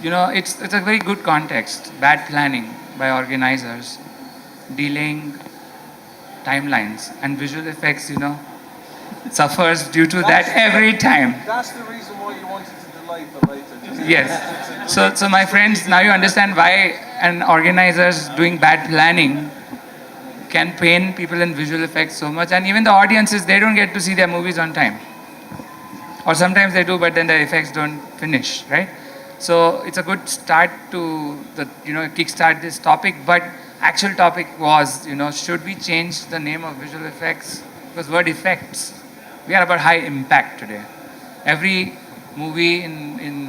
it's a very good context. Bad planning by organizers, delaying timelines, and visual effects, suffers due to that every time. That's the reason why you wanted to delay for later. Yes. So my friends, now you understand why an organizers doing bad planning can pain people in visual effects so much, and even the audiences, they don't get to see their movies on time, or sometimes they do, but then the effects don't finish, right? So it's a good start to kickstart this topic. But actual topic was, should we change the name of visual effects? Because word effects, we are about high impact today. Every movie in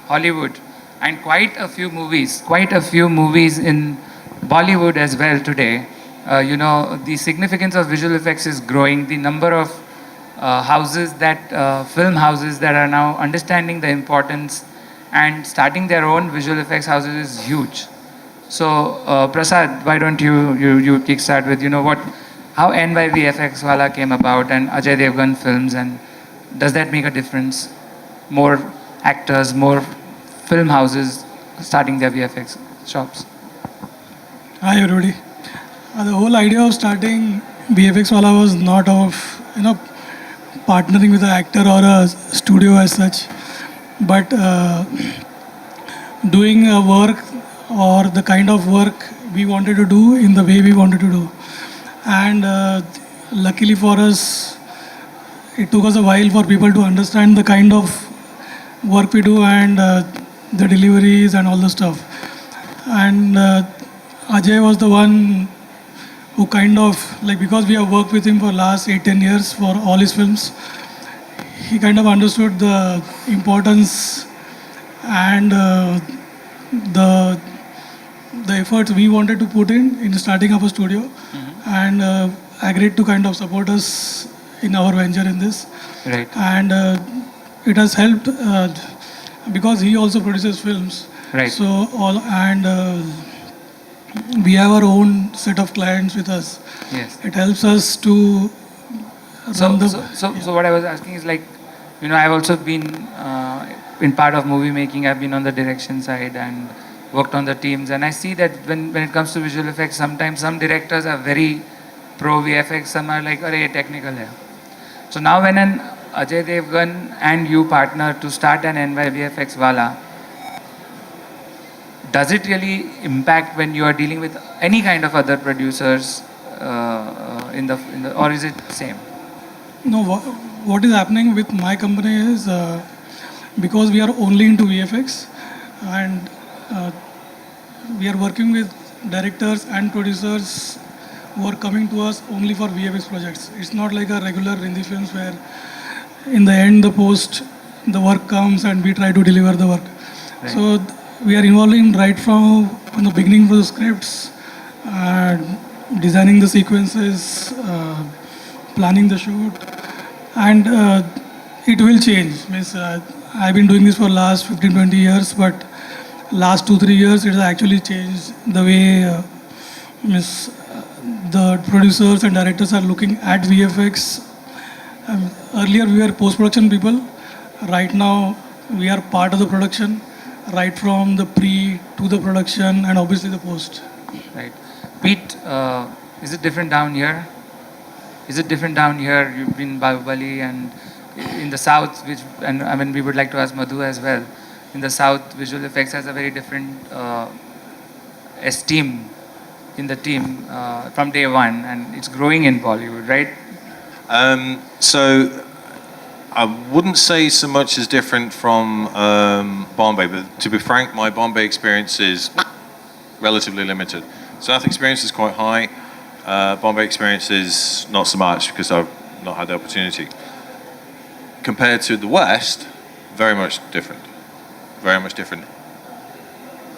Hollywood, and quite a few movies in Bollywood as well today. The significance of visual effects is growing. The number of film houses that are now understanding the importance and starting their own visual effects houses is huge. So, Prasad, why don't you kickstart with how NYVFX Wala came about, and Ajay Devgan films, and does that make a difference? More actors, more film houses starting their VFX shops. Hi everybody. The whole idea of starting VFX Wala was not of partnering with an actor or a studio as such, but doing a work or the kind of work we wanted to do in the way we wanted to do. And luckily for us, it took us a while for people to understand the kind of work we do and the deliveries and all the stuff. And Ajay was the one who kind of, because we have worked with him for last 8-10 years for all his films, he kind of understood the importance and the efforts we wanted to put in starting up a studio, and agreed to kind of support us in our venture in this. Right. And it has helped because he also produces films. Right. So we have our own set of clients with us. Yes. It helps us to run So what I was asking is I've also been in part of movie making. I've been on the direction side and worked on the teams, and I see that when it comes to visual effects, sometimes some directors are very pro VFX, some are like, "Arey, technical hai." So now when an Ajay Devgan and you partner to start an NYVFX Wala, does it really impact when you are dealing with any kind of other producers or is it same? No, what is happening with my company is because we are only into VFX, and we are working with directors and producers who are coming to us only for VFX projects. It's not like a regular Hindi films where in the end the work comes and we try to deliver the work. Right. So we are involving right from the beginning for the scripts, designing the sequences, planning the shoot, and it will change. Means I've been doing this for last 15-20 years, but last 2-3 years it has actually changed the way the producers and directors are looking at VFX. Earlier we were post-production people. Right now we are part of the production, right from the pre to the production and obviously the post. Right. Pete, is it different down here? You've been Bahubali, and in the South, we would like to ask Madhu as well. In the South, visual effects has a very different esteem in the team from day one, and it's growing in Bollywood, right? So I wouldn't say so much is different from Bombay, but to be frank, my Bombay experience is relatively limited. South experience is quite high. Bombay experience is not so much because I've not had the opportunity. Compared to the West, very much different. Very much different.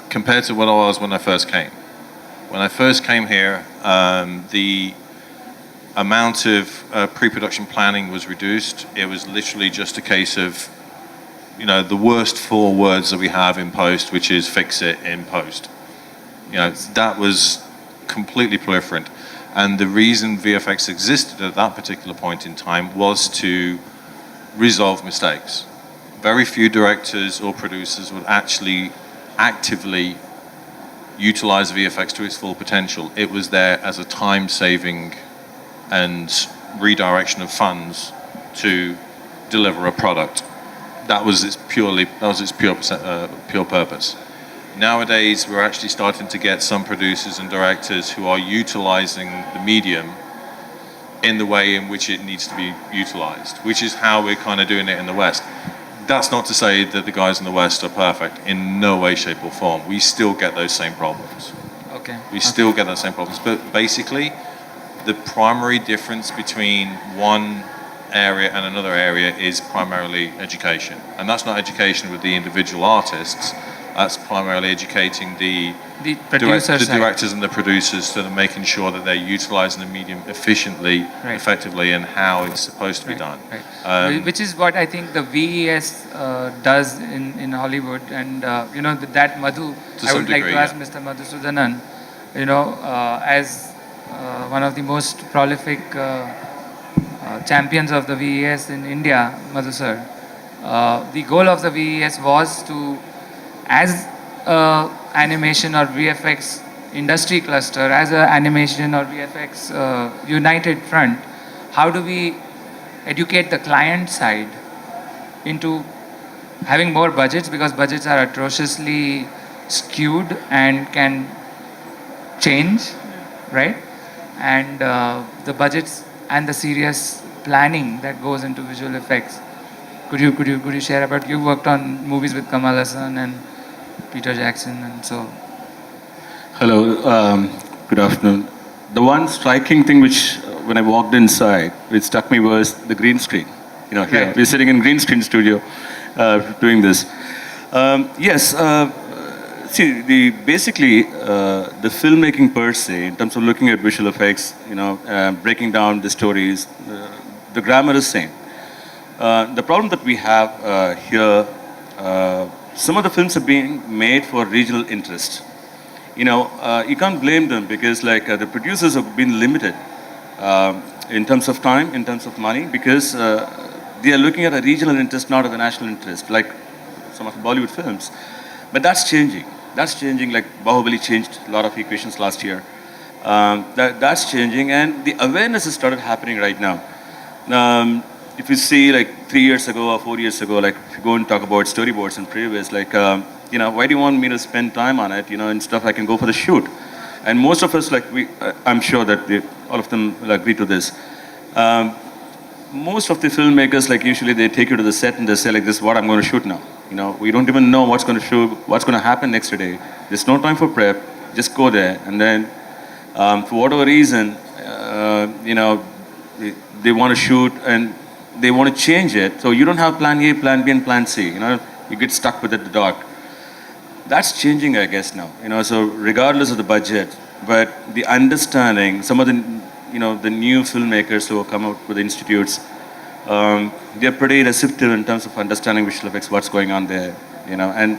Compared to what I was when I first came. When I first came here, the amount of pre-production planning was reduced. It was literally just a case of, the worst 4 words that we have in post, which is fix it in post. That was completely proliferant. And the reason VFX existed at that particular point in time was to resolve mistakes. very few directors or producers would actually actively utilize VFX to its full potential. It was there as a time-saving and redirection of funds to deliver a product. That was its pure purpose. Nowadays, we're actually starting to get some producers and directors who are utilizing the medium in the way in which it needs to be utilized, which is how we're kind of doing it in the West. That's not to say that the guys in the West are perfect. In no way, shape, or form. We still get those same problems. Okay. We still get those same problems. But basically, the primary difference between one area and another area is primarily education. And that's not education with the individual artists. That's primarily educating the producers, directors and the producers, so they're making sure that they're utilizing the medium efficiently, Right. effectively, and how it's supposed to be done. Right. Which is what I think the VES does in Hollywood, and that Madhu. To I some would like degree, to ask yeah. Mr. Madhusudanan, as one of the most prolific champions of the VES in India, Madhu sir. The goal of the VES was to, as a animation or VFX industry cluster, as a animation or VFX united front, how do we educate the client side into having more budgets, because budgets are atrociously skewed and can change, right? And the budgets and the serious planning that goes into visual effects. Could you share about, you worked on movies with Kamal Hassan and Peter Jackson, and so. Hello, good afternoon. The one striking thing which, when I walked inside, which struck me was the green screen. Here Right. we're sitting in green screen studio, doing this. Yes, see, basically the filmmaking per se, in terms of looking at visual effects, breaking down the stories, the grammar is same. The problem that we have here, some of the films are being made for regional interest. You can't blame them, because the producers have been limited in terms of time, in terms of money, because they are looking at a regional interest, not at a national interest, like some of the Bollywood films. But that's changing. That's changing. Like Bahubali changed a lot of equations last year. That's changing, and the awareness has started happening right now. If you see, 3 years ago or 4 years ago, if you go and talk about storyboards and previous, why do you want me to spend time on it, and stuff, I can go for the shoot. And most of us, I'm sure that all of them will agree to this. Most of the filmmakers, usually they take you to the set and they say, this is what I'm going to shoot now. We don't even know what's going to happen next day. There's no time for prep. Just go there, and then for whatever reason, they want to shoot and they want to change it. So you don't have plan A, plan B, and plan C. You get stuck with it in the dark. That's changing, I guess, now. So regardless of the budget, but the understanding, some of the new filmmakers who have come out with the institutes, they're pretty receptive in terms of understanding visual effects, what's going on there, and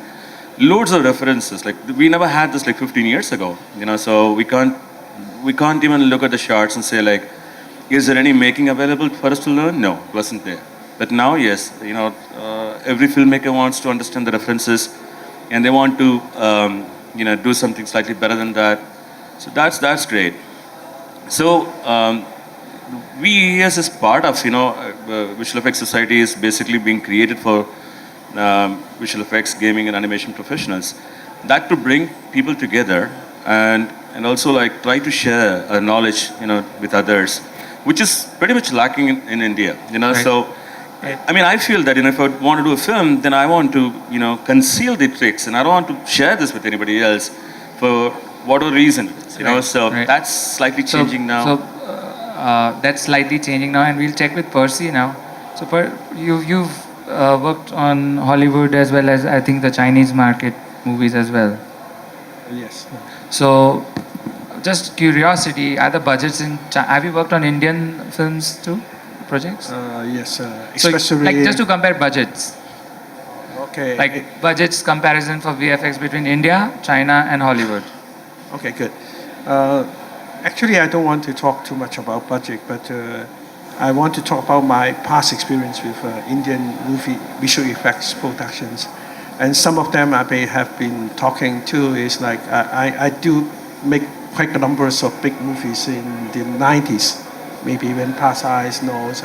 loads of references. We never had this 15 years ago, so we can't even look at the charts and say is there any making available for us to learn? No, it wasn't there. But now, yes, every filmmaker wants to understand the references, and they want to, do something slightly better than that. So that's great. So VES is part of, Visual Effects Society is basically being created for visual effects, gaming, and animation professionals. That to bring people together and also try to share knowledge, with others, which is pretty much lacking in India, Right. So, I feel that, if I want to do a film, then I want to, conceal the tricks, and I don't want to share this with anybody else for whatever reason, Right, So right. that's slightly changing now. So that's slightly changing now, and we'll check with Percy now. So you've worked on Hollywood as well as, I think, the Chinese market movies as well. Yes. So just curiosity, are the budgets in have you worked on Indian films too, projects? Yes. So Especially. just to compare budgets, Okay. budgets comparison for VFX between India, China, and Hollywood. Okay. Good. Actually, I don't want to talk too much about budget, but I want to talk about my past experience with Indian movie visual effects productions. And some of them I may have been talking to is like I do make quite a numbers of big movies in the 90s. Maybe when Past Eyes knows,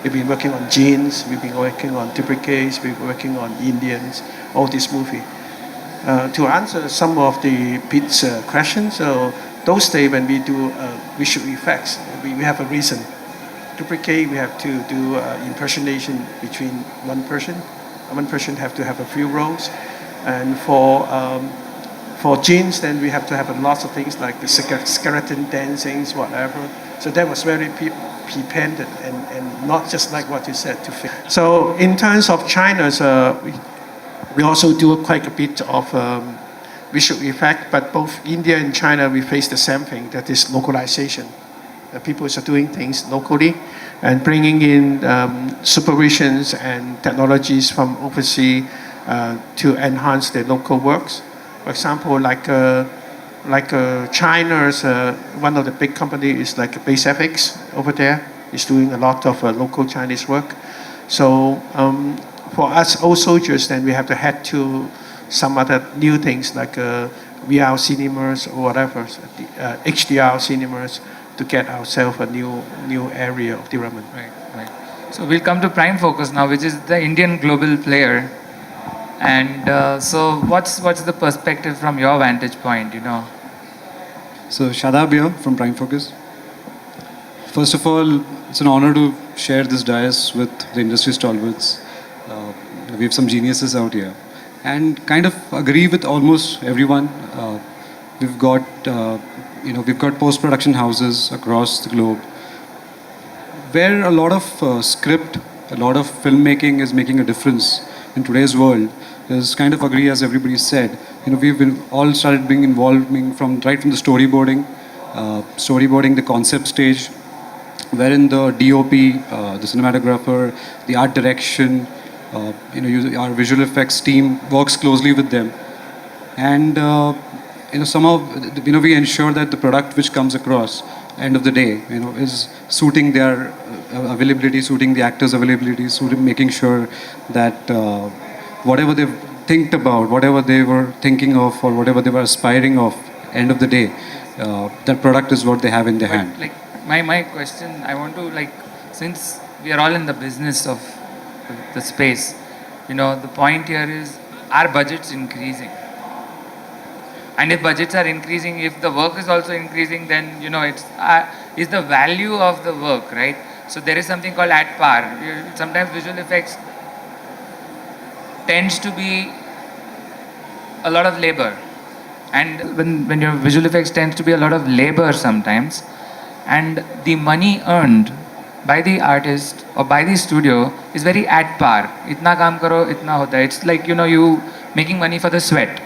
we've been working on Jeans, we've been working on Duplicates, we've been working on Indians, all these movies. To answer some of the Pete's questions, so those days when we do visual effects, we have a reason. Duplicate, we have to do impersonation between one person. One person have to have a few roles, and for Jeans, then we have to have a lots of things like the skeleton dancings, whatever. So that was very prepared and not just like what you said to fit. So in terms of China's, we also do quite a bit of visual effect, but both India and China, we face the same thing, that is localization. People are doing things locally and bringing in supervisions and technologies from overseas to enhance their local works. For example, like China's, one of the big companies is like BaseFX over there, is doing a lot of local Chinese work. So for us old soldiers, then we have to head to some other new things like VR cinemas or whatever, HDR cinemas, to get ourselves a new area of development. Right. So we'll come to Prime Focus now, which is the Indian global player. And so what's the perspective from your vantage point, you know? So Shadab here from Prime Focus. First of all, it's an honor to share this dais with the industry stalwarts. We have some geniuses out here, and kind of agree with almost everyone. We've got post-production houses across the globe where a lot of script, a lot of filmmaking is making a difference in today's world. There's kind of agree, as everybody said. We've been all started being involving right from the storyboarding, the concept stage, wherein the DOP, the cinematographer, the art direction, our visual effects team works closely with them, and somehow we ensure that the product which comes across end of the day is suiting their availability, suiting the actors' availability, making sure that whatever they've think about, whatever they were thinking of, or whatever they were aspiring of, end of the day, that product is what they have in their hand. Like my question, I want to since we are all in the business of the space, the point here is, are budgets increasing? And if budgets are increasing, if the work is also increasing, then it's the value of the work, right? So there is something called at par. Sometimes visual effects tends to be a lot of labor, and when your visual effects tends to be a lot of labor sometimes, and the money earned by the artist or by the studio is very at par. Itna kaam karo, itna hota hai. It's like you making money for the sweat.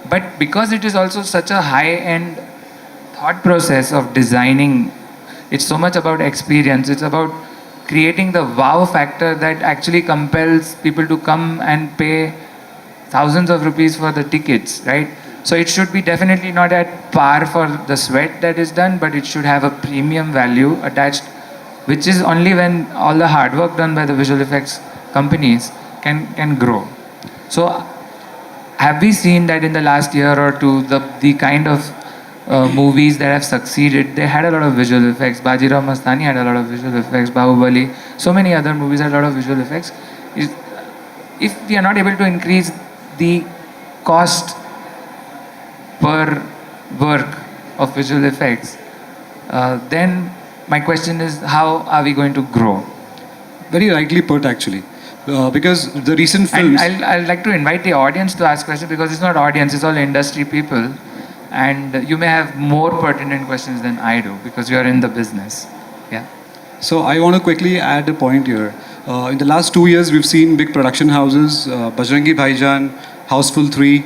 But because it is also such a high-end thought process of designing, it's so much about experience. It's about creating the wow factor that actually compels people to come and pay thousands of rupees for the tickets, right? So it should be definitely not at par for the sweat that is done, but it should have a premium value attached, which is only when all the hard work done by the visual effects companies can grow. So have we seen that in the last year or two, the kind of movies that have succeeded, they had a lot of visual effects. Bajirao Mastani had a lot of visual effects. Bahubali, so many other movies had a lot of visual effects. If we are not able to increase the cost per work of visual effects, then my question is, how are we going to grow? Very rightly put, actually. Because the recent films... And I'd like to invite the audience to ask questions, because it's not audience, it's all industry people. And you may have more pertinent questions than I do, because you are in the business. Yeah. So I want to quickly add a point here. In the last 2 years, we've seen big production houses, Bajrangi Bhaijaan, Houseful 3,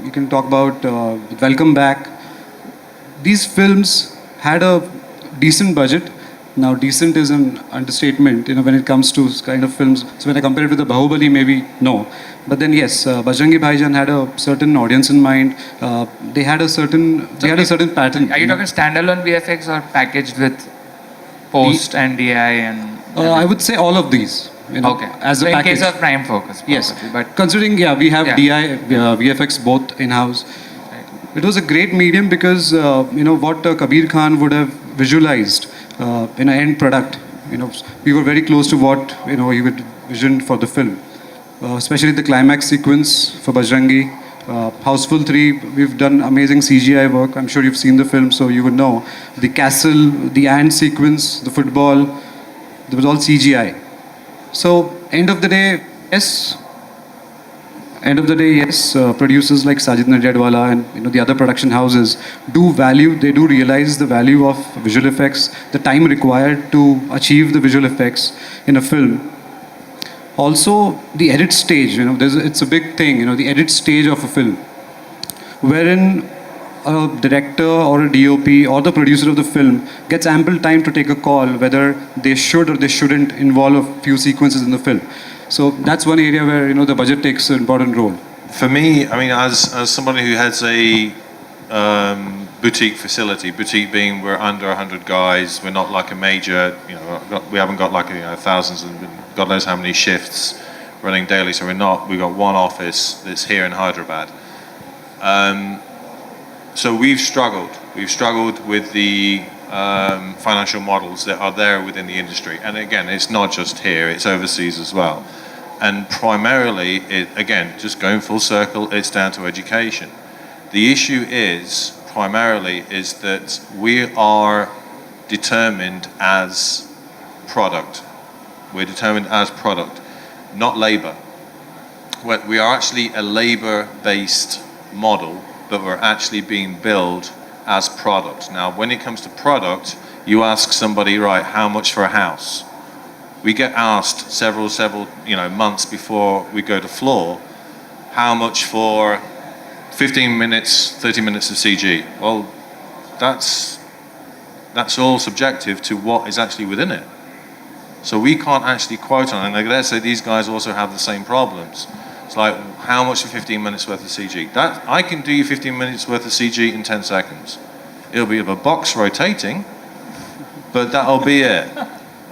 you can talk about Welcome Back. These films had a decent budget. Now, decent is an understatement, when it comes to kind of films. So when I compare it with the Bahubali, maybe no. But then yes, Bajrangi Bhaijaan had a certain audience in mind. They had a certain pattern. Are you talking standalone VFX or packaged with post and DI and? I would say all of these. You know, Okay. As So a in package. case of Prime Focus, Yes, probably, but considering we have Yeah. DI, VFX both in house. It was a great medium because what Kabir Khan would have visualized in an end product. We were very close to what he would vision for the film, especially the climax sequence for Bajrangi. Houseful 3, we've done amazing CGI work. I'm sure you've seen the film, so you would know. The castle, the ant sequence, the football, there was all CGI. So, end of the day, yes, producers like Sajid Narjadwala and the other production houses they do realize the value of visual effects, the time required to achieve the visual effects in a film. Also, the edit stage, it's a big thing, the edit stage of a film, wherein a director or a DOP or the producer of the film gets ample time to take a call whether they should or they shouldn't involve a few sequences in the film. So that's one area where the budget takes an important role. For me, I mean, as somebody who has a boutique facility, boutique being we're under 100 guys, we're not like a major, we haven't got like thousands and God knows how many shifts running daily. So we've got one office that's here in Hyderabad. So we've struggled with the financial models that are there within the industry. And again, it's not just here, it's overseas as well. And primarily, just going full circle, it's down to education. The issue is that we are determined as product. We're determined as product, not labor. We are actually a labor-based model, but we're actually being billed as product. Now, when it comes to product, you ask somebody, right, how much for a house? We get asked several months before we go to floor, how much for 15 minutes, 30 minutes of CG? Well, that's all subjective to what is actually within it. So we can't actually quote on it. And let's say these guys also have the same problems. It's like, how much for 15 minutes worth of CG? I can do you 15 minutes worth of CG in 10 seconds. It'll be of a box rotating, but that'll be it.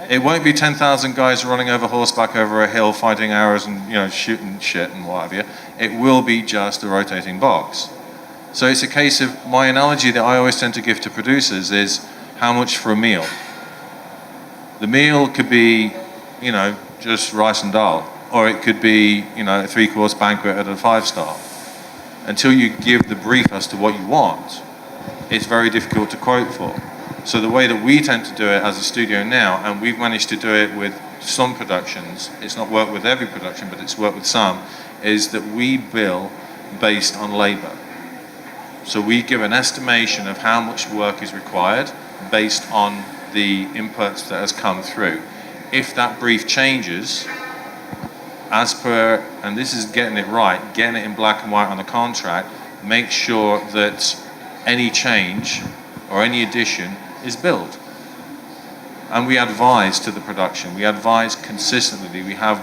It won't be 10,000 guys running over horseback over a hill, fighting arrows and shooting shit and what have you. It will be just a rotating box. So it's a case of, my analogy that I always tend to give to producers is, how much for a meal? The meal could be, just rice and dal, or it could be, a 3-course banquet at a 5-star. Until you give the brief as to what you want, it's very difficult to quote for. So the way that we tend to do it as a studio now, and we've managed to do it with some productions, it's not worked with every production, but it's worked with some, is that we bill based on labor. So we give an estimation of how much work is required based on the inputs that has come through. If that brief changes, as per, and this is getting it right, getting it in black and white on the contract, make sure that any change or any addition is billed. And we advise to the production. We advise consistently. We have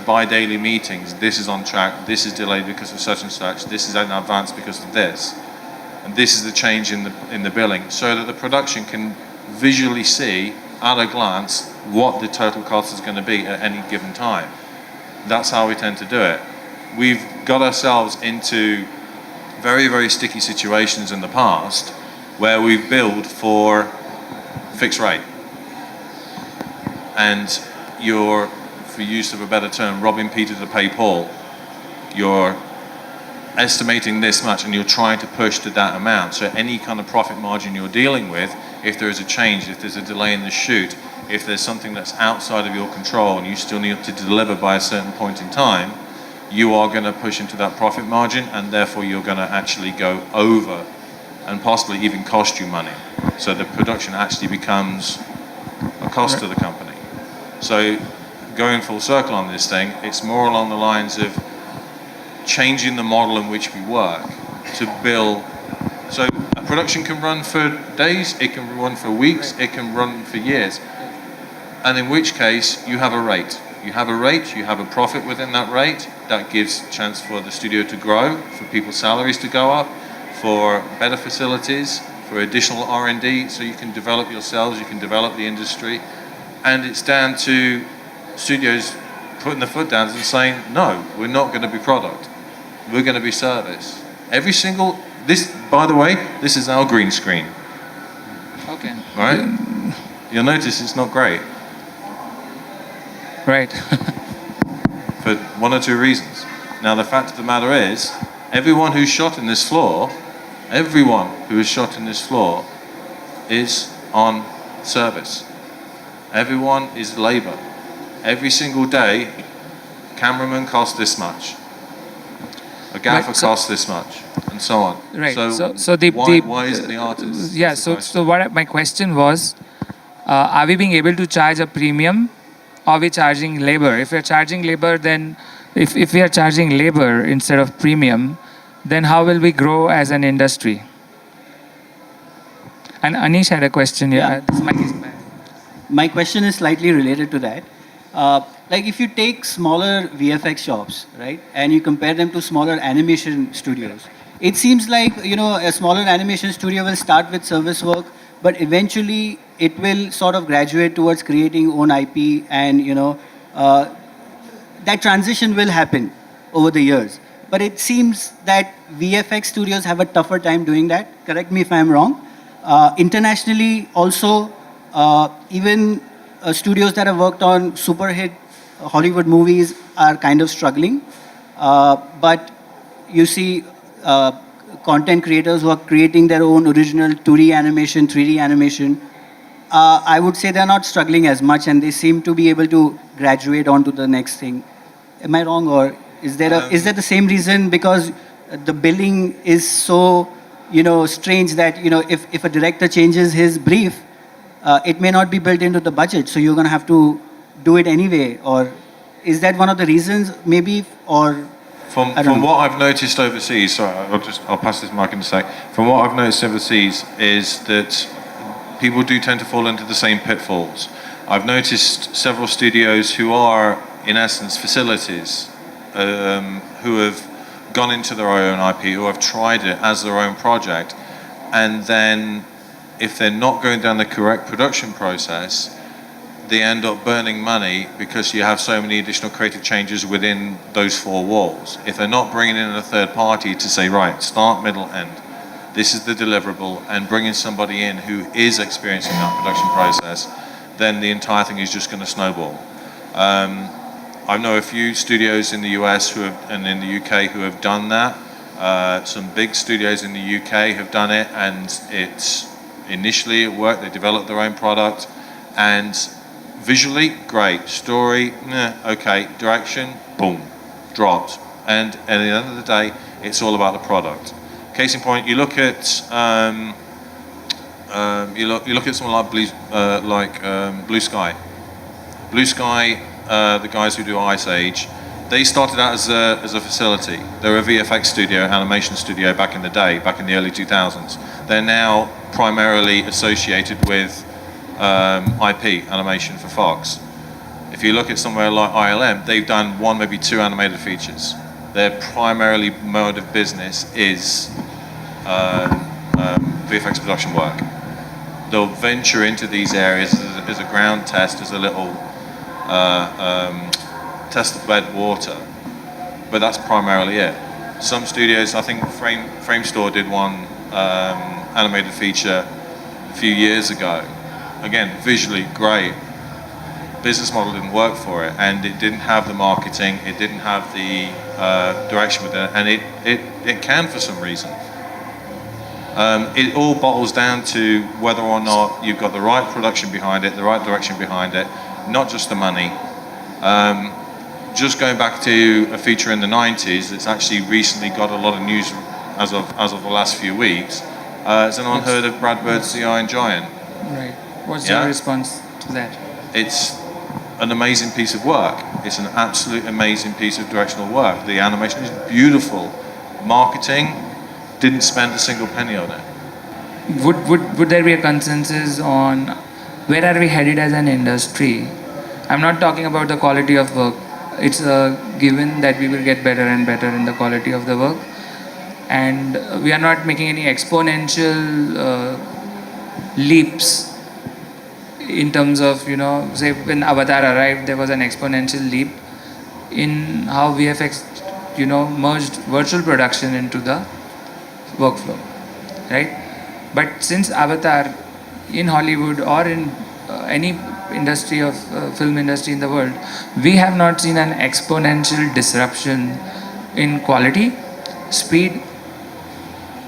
bi-daily meetings. This is on track. This is delayed because of such and such. This is in advance because of this. And this is the change in the billing, so that the production can visually see at a glance what the total cost is going to be at any given time. That's how we tend to do it. We've got ourselves into very, very sticky situations in the past where we've billed for fixed rate. And you're, for use of a better term, robbing Peter to pay Paul. You're estimating this much and you're trying to push to that amount. So any kind of profit margin you're dealing with, if there is a change, if there's a delay in the shoot, if there's something that's outside of your control and you still need to deliver by a certain point in time, you are going to push into that profit margin, and therefore you're going to actually go over and possibly even cost you money. So the production actually becomes a cost to the company. So going full circle on this thing, it's more along the lines of changing the model in which we work to bill. So a production can run for days, it can run for weeks, it can run for years. And in which case you have a rate. You have a rate, you have a profit within that rate. That gives a chance for the studio to grow, for people's salaries to go up, for better facilities, for additional R&D, so you can develop yourselves, you can develop the industry, and it's down to studios putting their foot down and saying, no, we're not going to be product, we're going to be service. Every single, this, by the way, this is our green screen, Okay. right? You'll notice it's not great Right. for one or two reasons. Now, the fact of the matter is, everyone who's shot in this floor, everyone who is shot in this floor is on service. Everyone is labor. Every single day, cameraman costs this much. A gaffer Right, so- costs this much, and so on. Right. So, So the why isn't the artist? Yeah. That's the So question. what my question was, are we being able to charge a premium, or are we charging labor? If we're charging labor, then if we are charging labor instead of premium, then how will we grow as an industry? And Anish had a question. Yeah. This mic is back. My question is slightly related to that. Like if you take smaller VFX shops, right, and you compare them to smaller animation studios, it seems like, you know, a smaller animation studio will start with service work, but eventually it will sort of graduate towards creating own IP, and, you know, that transition will happen over the years. But it seems that VFX studios have a tougher time doing that. Correct me if I'm wrong. Internationally, also, even studios that have worked on super hit Hollywood movies are kind of struggling. But you see content creators who are creating their own original 2D animation, 3D animation. I would say they're not struggling as much, and they seem to be able to graduate onto the next thing. Am I wrong, or is there the same reason? Because the billing is so, you know, strange that, you know, if a director changes his brief, it may not be built into the budget, so you're going to have to do it anyway. Or is that one of the reasons, maybe? Or From I don't know. what I've noticed overseas, sorry, I'll pass this mic in a sec. From what I've noticed overseas is that people do tend to fall into the same pitfalls. I've noticed several studios who are, in essence, facilities, who have gone into their own IP, who have tried it as their own project, and then if they're not going down the correct production process, they end up burning money because you have so many additional creative changes within those four walls. If they're not bringing in a third party to say, right, start, middle, end, this is the deliverable, and bringing somebody in who is experiencing that production process, then the entire thing is just going to snowball. I know a few studios in the US and in the UK who have done that. Some big studios in the UK have done it, and initially it worked. They developed their own product, and visually, great. Story, okay. Direction, boom, dropped. And at the end of the day, it's all about the product. Case in point, you look at someone like Blue Sky. Blue Sky, the guys who do Ice Age, they started out as a facility. They were a VFX studio, animation studio back in the day, back in the early 2000s. They're now primarily associated with IP, animation for Fox. If you look at somewhere like ILM, they've done one, maybe two animated features. Their primarily mode of business is VFX production work. They'll venture into these areas as a ground test, as a little test of bed water, but that's primarily it. Some studios, I think Framestore did one animated feature a few years ago. Again, visually great. Business model didn't work for it, and it didn't have the marketing, it didn't have the direction with it, and it can for some reason. It all bottles down to whether or not you've got the right production behind it, the right direction behind it, not just the money. Just going back to a feature in the 90s that's actually recently got a lot of news as of the last few weeks. Has anyone heard of Brad Bird's The Iron Giant? Right. What's Yeah. your response to that? It's an amazing piece of work. It's an absolute amazing piece of directional work. The animation is beautiful. Marketing didn't spend a single penny on it. Would there be a consensus on where are we headed as an industry? I'm not talking about the quality of work. It's a given that we will get better and better in the quality of the work. and we are not making any exponential leaps in terms of, you know, say when Avatar arrived, there was an exponential leap in how VFX, you know, merged virtual production into the workflow, right? But since Avatar, in Hollywood or in any industry of film industry in the world, we have not seen an exponential disruption in quality, speed,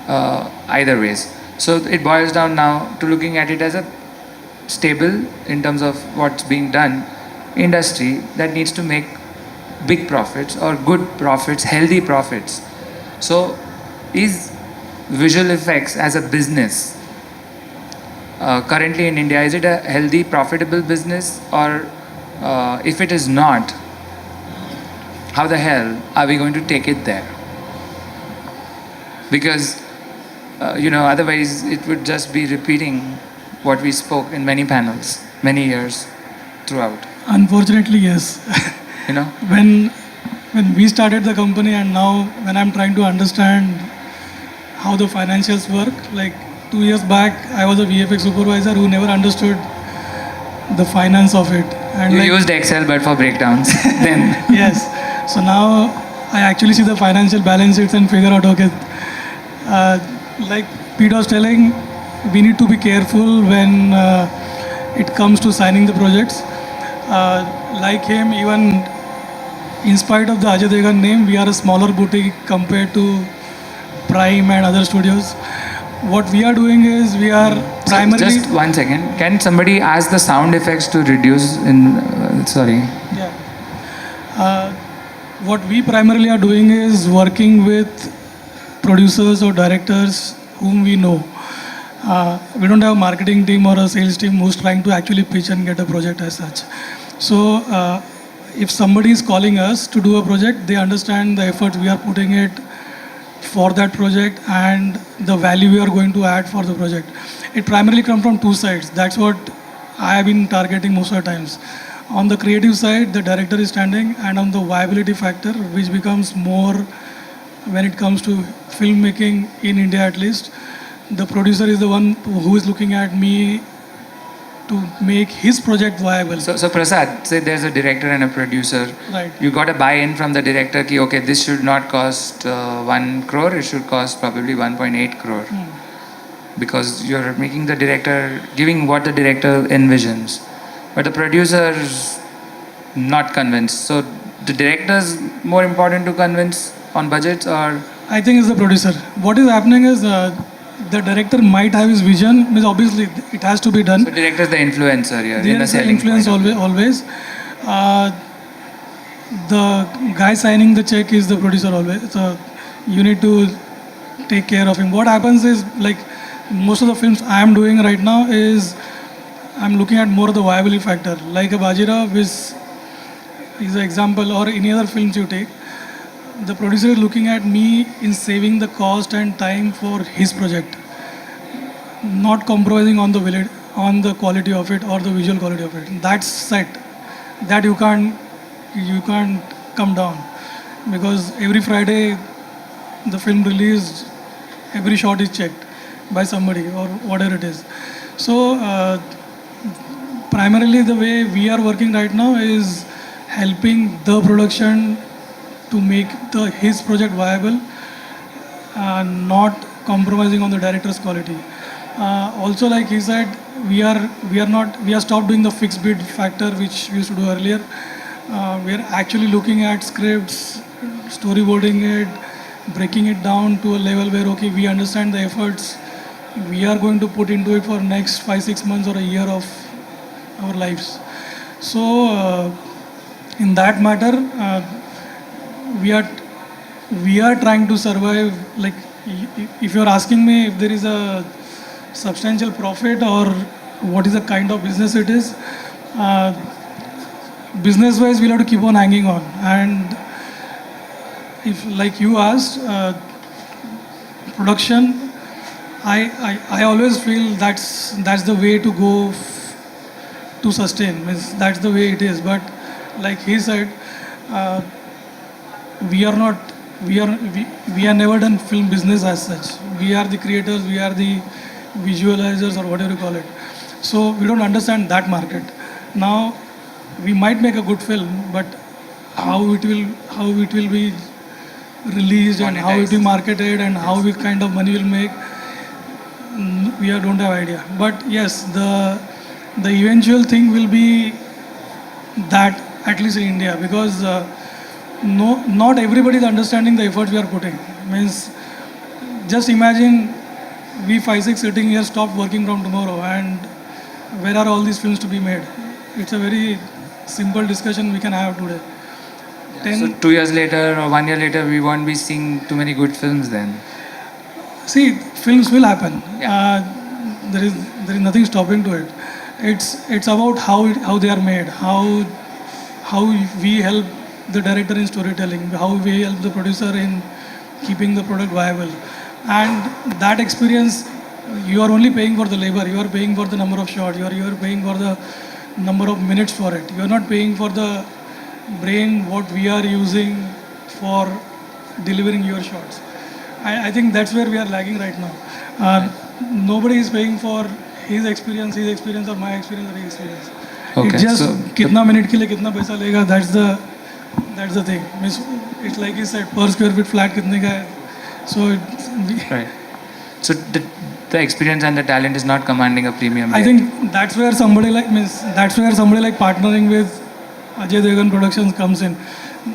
either ways. So it boils down now to looking at it as a stable, in terms of what's being done, industry that needs to make big profits or good profits, healthy profits. So is visual effects as a business currently in India, is it a healthy, profitable business? Or if it is not, how the hell are we going to take it there? Because you know, otherwise it would just be repeating what we spoke in many panels, many years throughout. Unfortunately, yes. You know, when we started the company and now when I'm trying to understand how the financials work, like 2 years back, I was a VFX supervisor who never understood the finance of it. And you like, used Excel but for breakdowns. Then yes. So now I actually see the financial balance sheets and figure out, okay, like Pete was telling, we need to be careful when it comes to signing the projects. Like him, even in spite of the Ajay Devgan name, we are a smaller boutique compared to Prime and other studios. What we are doing is we are primarily... just 1 second. Can somebody ask the sound effects to reduce in... sorry. Yeah. What we primarily are doing is working with producers or directors whom we know. We don't have a marketing team or a sales team who's trying to actually pitch and get a project as such. So if somebody is calling us to do a project, they understand the effort we are putting it for that project and the value we are going to add for the project. It primarily comes from two sides. That's what I have been targeting most of the times. On the creative side, the director is standing, and on the viability factor, which becomes more when it comes to filmmaking in India at least, the producer is the one who is looking at me to make his project viable. So Prasad, say there's a director and a producer. Right. You got a buy-in from the director, ki, okay, this should not cost 1 crore, it should cost probably 1.8 crore. Because you're making the director, giving what the director envisions. But the producer's not convinced. So the director's more important to convince on budgets, or? I think it's the producer. What is happening is the director might have his vision, means obviously it has to be done. So director is the influencer here. There is the influence always. The guy signing the check is the producer always. So you need to take care of him. What happens is, like most of the films I am doing right now is I'm looking at more of the viability factor. Like a Bajirao, which is an example, or any other films you take. The producer is looking at me in saving the cost and time for his project, not compromising on the quality of it or the visual quality of it. That's set. That you can't come down, because every Friday the film released, every shot is checked by somebody or whatever it is. So primarily the way we are working right now is helping the production to make his project viable, not compromising on the director's quality. Also, like he said, we are stopped doing the fixed bid factor which we used to do earlier. We are actually looking at scripts, storyboarding it, breaking it down to a level where, okay, we understand the efforts we are going to put into it for next 5-6 months or a year of our lives. So in that matter, we are trying to survive. Like, if you're asking me if there is a substantial profit or what is the kind of business it is, business wise we'll have to keep on hanging on. And if, like you asked, production, I always feel that's the way to go to sustain. Means that's the way it is. But like he said, we are not we are never done film business as such. We are the creators, we are the visualizers or whatever you call it. So we don't understand that market. Now we might make a good film, but how it will be released and how it will be Monetized. marketed and how we kind of money will make, don't have idea. But yes, the eventual thing will be that, at least in India, because no, not everybody is understanding the efforts we are putting. Means, just imagine we 5-6 sitting here stop working from tomorrow, and where are all these films to be made? It's a very simple discussion we can have today. So 2 years later or 1 year later, we won't be seeing too many good films then. See, films will happen. Yeah. There is nothing stopping to it. It's about how they are made, how we help the director in storytelling, how we help the producer in keeping the product viable, and that experience, you are only paying for the labor, you are paying for the number of shots, you are paying for the number of minutes for it. You are not paying for the brain what we are using for delivering your shots. I think that's where we are lagging right now. Nobody is paying for his experience or my experience or his experience. Okay, It's just so कितना minute के लिए कितना पैसा लेगा. That's the thing. Means it's like he said, per square feet flat कितने का है. So Right. So the experience and the talent is not commanding a premium. I yet. think that's where somebody like partnering with Ajay Devgan Productions comes in.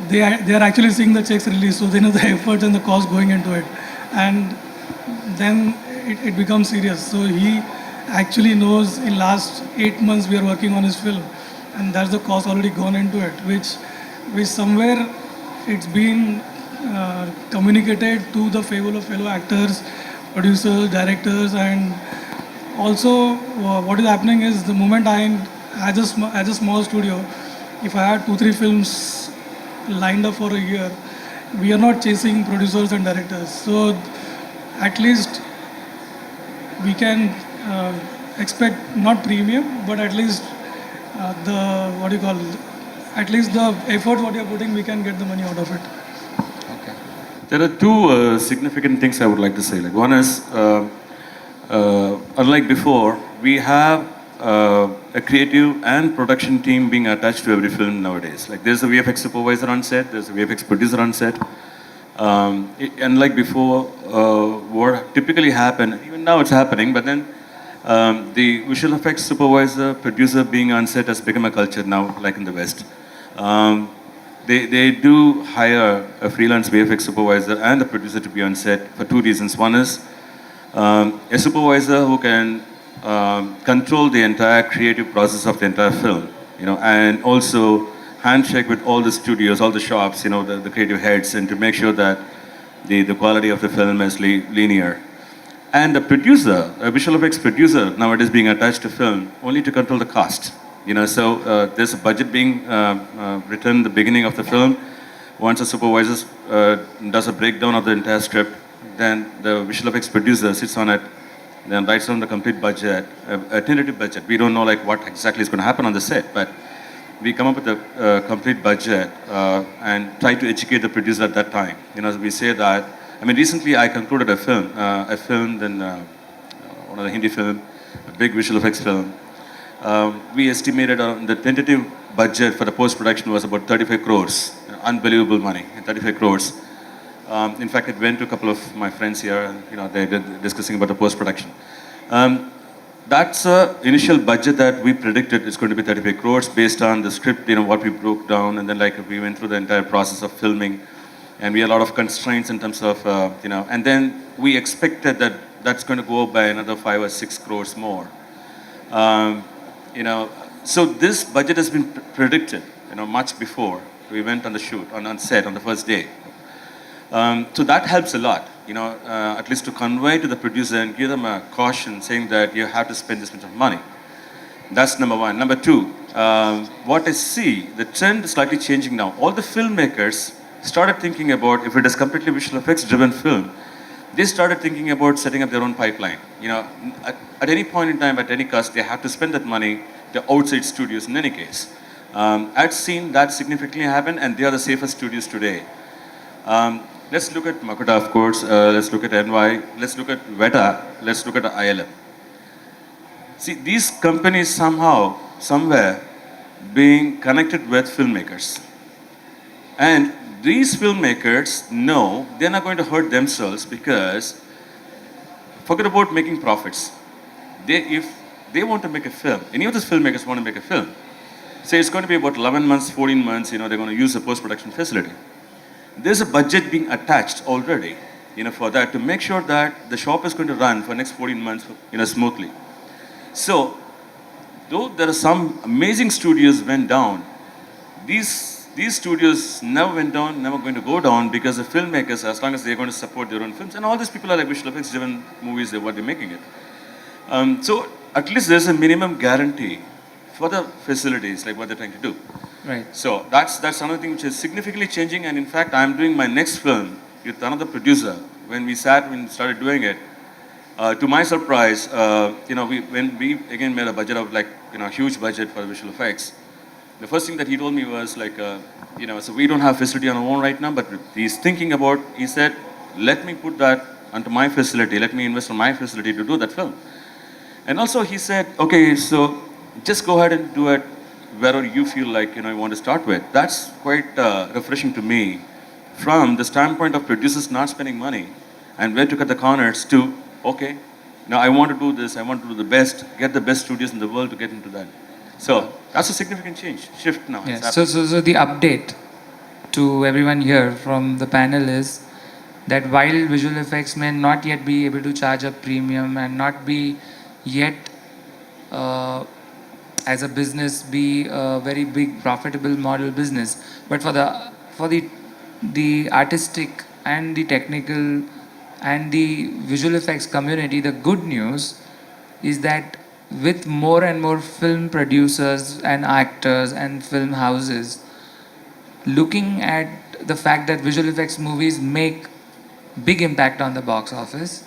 They are actually seeing the checks released, so they know the efforts and the cost going into it, and then it becomes serious. So he actually knows in last 8 months we are working on his film, and that's the cost already gone into it, which somewhere it's been communicated to the fellow actors, producers, directors, and also what is happening is the moment as a small studio, if I had 2-3 films lined up for a year, we are not chasing producers and directors. So at least we can expect not premium, but at least at least the effort what you are putting, we can get the money out of it. There are two significant things I would like to say. Like one is, unlike before, we have a creative and production team being attached to every film nowadays. Like there's a VFX supervisor on set, there's a VFX producer on set. Unlike before, what typically happened, even now it's happening, but then the visual effects supervisor, producer being on set has become a culture now, like in the West. They do hire a freelance VFX supervisor and a producer to be on set for two reasons. One is a supervisor who can control the entire creative process of the entire film, and also handshake with all the studios, all the shops, the creative heads, and to make sure that the quality of the film is linear. And a producer, a visual effects producer, nowadays being attached to film only to control the cost. So there's a budget being written at the beginning of the film. Once a supervisor does a breakdown of the entire script, then the visual effects producer sits on it, then writes down the complete budget, a tentative budget. We don't know like what exactly is going to happen on the set, but we come up with a complete budget and try to educate the producer at that time. We say that. I mean, recently I concluded a film, then one of the Hindi film, a big visual effects film. We estimated the tentative budget for the post-production was about 35 crores. Unbelievable money, 35 crores. In fact, it went to a couple of my friends here, and they did discussing about the post-production. That's the initial budget that we predicted is going to be 35 crores based on the script, what we broke down, and then we went through the entire process of filming, and we had a lot of constraints in terms of, and then we expected that that's going to go up by another 5 or 6 crores more. So this budget has been predicted, much before we went on the shoot, on set, on the first day. So that helps a lot, at least to convey to the producer and give them a caution saying that you have to spend this much of money. That's number one. Number two, what I see, the trend is slightly changing now. All the filmmakers started thinking about, if it is completely visual effects driven film, they started thinking about setting up their own pipeline. At any point in time, at any cost, they have to spend that money to outside studios in any case. I've seen that significantly happen, and they are the safest studios today. let's look at Makuta, of course. Let's look at NY. Let's look at Veta. Let's look at ILM. See, these companies somehow, somewhere, being connected with filmmakers. And these filmmakers know they're not going to hurt themselves because forget about making profits. If they want to make a film, any of these filmmakers want to make a film, say it's going to be about 11 months, 14 months, they're going to use a post-production facility. There's a budget being attached already, for that to make sure that the shop is going to run for next 14 months, smoothly. So, though there are some amazing studios went down, these studios never went down, never going to go down because the filmmakers, as long as they're going to support their own films, and all these people are like visual effects driven movies, what they're making it. So at least there's a minimum guarantee for the facilities, like what they're trying to do. Right. So that's another thing which is significantly changing. And in fact, I'm doing my next film with another producer. When we started doing it, to my surprise, when we again made a budget of a huge budget for visual effects, the first thing that he told me was so we don't have facility on our own right now, but he's thinking about, he said, let me put that onto my facility, let me invest in my facility to do that film. And also he said, okay, so just go ahead and do it wherever you feel like, you want to start with. That's quite refreshing to me from the standpoint of producers not spending money and where to cut the corners to, okay, now I want to do this, I want to do the best, get the best studios in the world to get into that. So that's a significant shift now. Yes. So the update to everyone here from the panel is that while visual effects may not yet be able to charge a premium and not be yet as a business be a very big profitable model business, but for the artistic and the technical and the visual effects community, the good news is that with more and more film producers and actors and film houses looking at the fact that visual effects movies make big impact on the box office,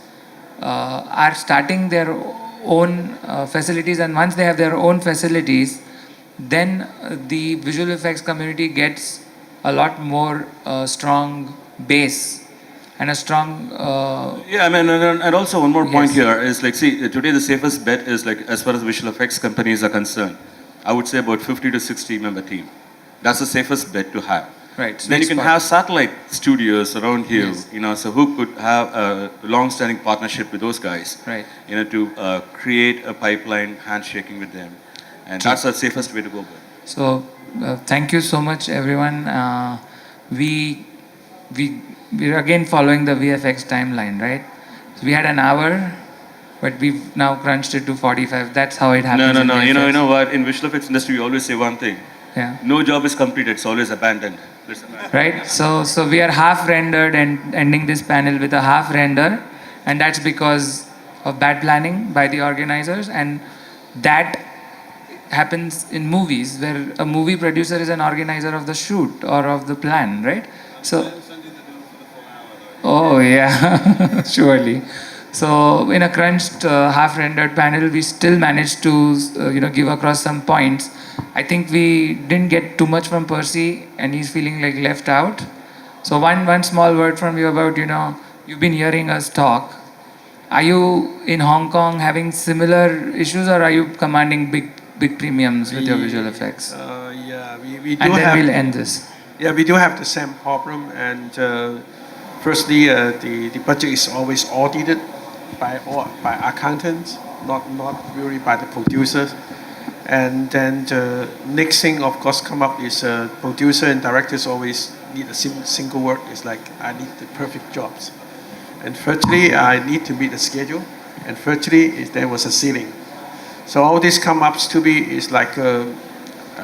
are starting their own facilities, and once they have their own facilities, then the visual effects community gets a lot more strong base and a strong Yeah, I mean, and also one more point Yes. here is see, today the safest bet is as far as visual effects companies are concerned, I would say about 50 to 60 member team. That's the safest bet to have. right. Then you can have satellite studios around you, Yes. so who could have a long-standing partnership with those guys, Right. to create a pipeline, handshaking with them, and that's the safest way to go. So thank you so much, everyone. We're again following the VFX timeline, right? So we had an hour, but we've now crunched it to 45. That's how it happens. No. in You VFX. know what? In visual effects industry, we always say one thing: Yeah. no job is completed; it's always abandoned. It's abandoned. Right. So we are half rendered and ending this panel with a half render, and that's because of bad planning by the organizers, and that happens in movies where a movie producer is an organizer of the shoot or of the plan, right? So. Oh yeah, surely. So in a crunched half-rendered panel, we still managed to give across some points. I think we didn't get too much from Percy, and he's feeling like left out. So one small word from you about you've been hearing us talk. Are you in Hong Kong having similar issues, or are you commanding big premiums with your visual effects? Yeah, we do And then have. we'll end this. Yeah, we do have the same problem, and firstly, the budget is always audited by accountants, not really by the producers. And then the next thing, of course, come up is producer and directors always need a single word. It's like, I need the perfect jobs. And thirdly, I need to meet the schedule. And thirdly, there was a ceiling. So all this come up to be is like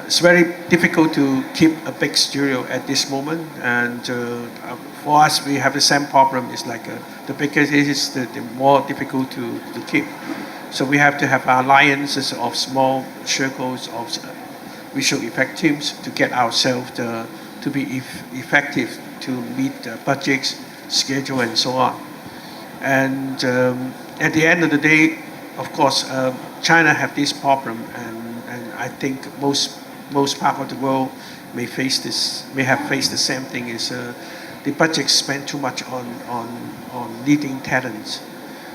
it's very difficult to keep a big studio at this moment. And for us, we have the same problem. It's like the bigger it is, the more difficult to keep. So we have to have alliances of small circles of visual effect teams to get ourselves to be effective, to meet the budgets, schedule, and so on. And at the end of the day, of course, China have this problem, and I think most part of the world may have faced the same thing. Is the budget spent too much on leading talents.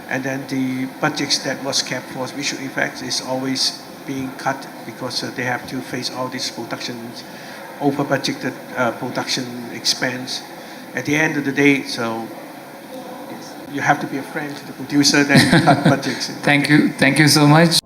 And then the budgets that was kept for visual effects is always being cut because they have to face all these productions, over-budgeted production expense. At the end of the day, so you have to be a friend to the producer, then cut budgets. Thank you so much.